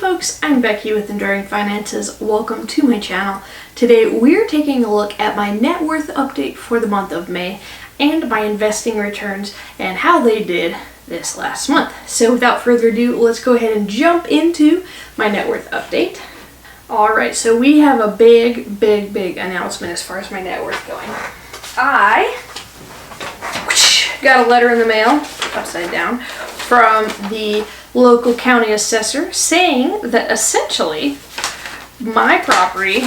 folks, I'm Becky with Enduring Finances. Welcome to my channel. Today we're taking a look at my net worth update for the month of May and my investing returns and how they did this last month. So without further ado, let's go ahead and jump into my net worth update. Alright, so we have a big announcement as far as my net worth going. I got a letter in the mail, upside down, from the local county assessor saying that essentially my property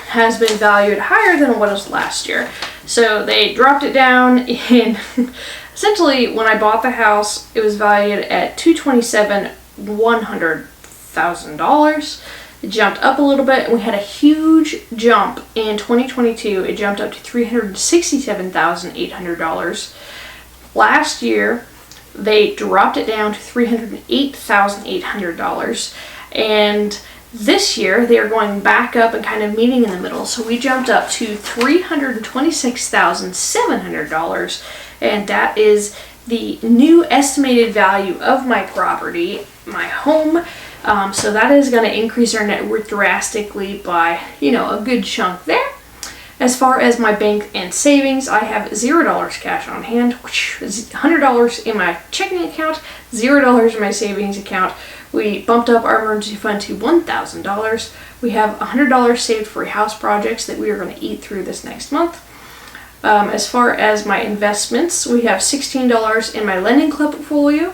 has been valued higher than what it was last year. So they dropped it down in essentially when I bought the house it was valued at $100,000. It jumped up a little bit and we had a huge jump in 2022. It jumped up to $367,800. Last year they dropped it down to $308,800, and this year they are going back up and kind of meeting in the middle. So we jumped up to $326,700, and that is the new estimated value of my property, my home. So that is going to increase our net worth drastically by, a good chunk there. As far as my bank and savings, I have $0 cash on hand, $100 in my checking account, $0 in my savings account. We bumped up our emergency fund to $1,000. We have $100 saved for house projects that we are going to eat through this next month. As far as my investments, we have $16 in my lending club portfolio,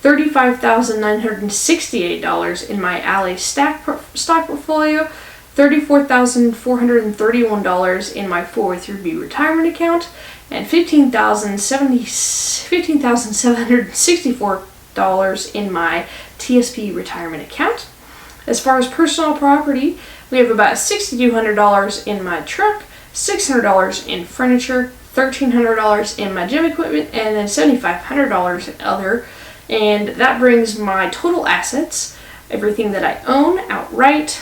$35,968 in my Ally stock portfolio, $34,431 in my 403B retirement account, and $15,764 in my TSP retirement account. As far as personal property, we have about $6,200 in my truck, $600 in furniture, $1,300 in my gym equipment, and then $7,500 in other. And that brings my total assets, everything that I own outright,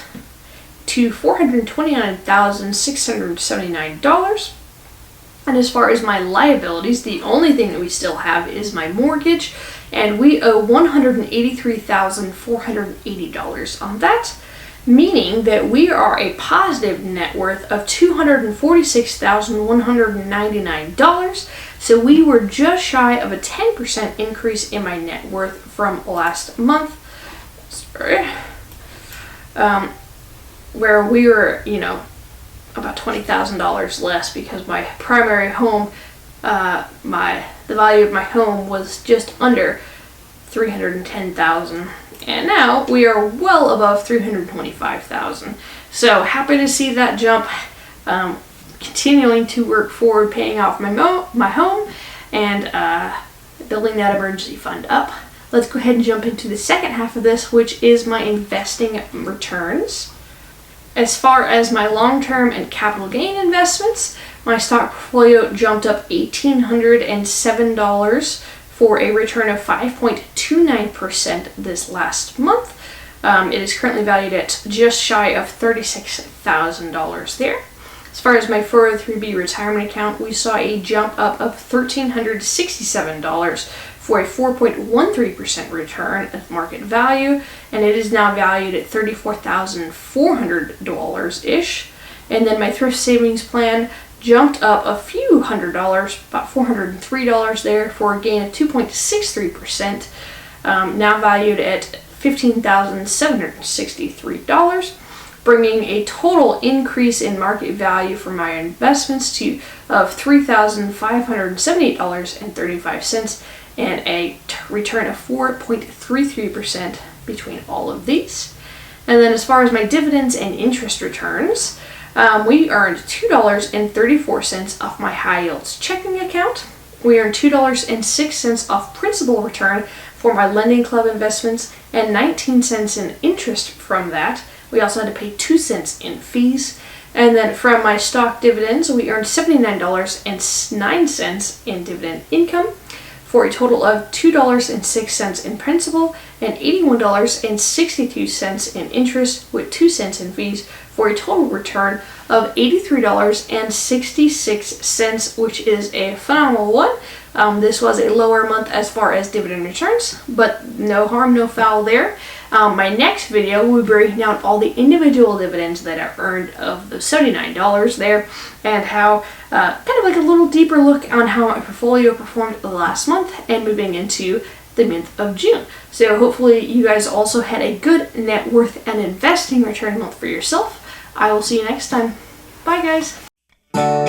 to $429,679. And as far as my liabilities, the only thing that we still have is my mortgage, and we owe $183,480 on that, meaning that we are a positive net worth of $246,199. So we were just shy of a 10% increase in my net worth from last month. Where we were, about $20,000 less because my primary home, the value of my home was just under $310,000, and now we are well above $325,000. So happy to see that jump. Continuing to work forward, paying off my home, and building that emergency fund up. Let's go ahead and jump into the second half of this, which is my investing returns. As far as my long-term and capital gain investments, my stock portfolio jumped up $1,807 for a return of 5.29% this last month. It is currently valued at just shy of $36,000 there. As far as my 403B retirement account, we saw a jump up of $1,367 for a 4.13% return of market value, and it is now valued at $34,400-ish. And then my thrift savings plan jumped up a few $100, about $403 there, for a gain of 2.63%, now valued at $15,763, bringing a total increase in market value for my investments of $3,578.35, and a return of 4.33% between all of these. And then as far as my dividends and interest returns, we earned $2.34 off my high yields checking account. We earned $2.06 off principal return for my lending club investments, and 19 cents in interest from that. We also had to pay 2 cents in fees. And then from my stock dividends, we earned $79.09 in dividend income, for a total of $2.06 in principal and $81.62 in interest, with 2 cents in fees, for a total return of $83.66, which is a phenomenal one. This was a lower month as far as dividend returns, but no harm, no foul there. My next video will be breaking down all the individual dividends that I earned of the $79 there, and how kind of like a little deeper look on how my portfolio performed last month and moving into the month of June. So hopefully you guys also had a good net worth and investing return month for yourself. I will see you next time. Bye guys.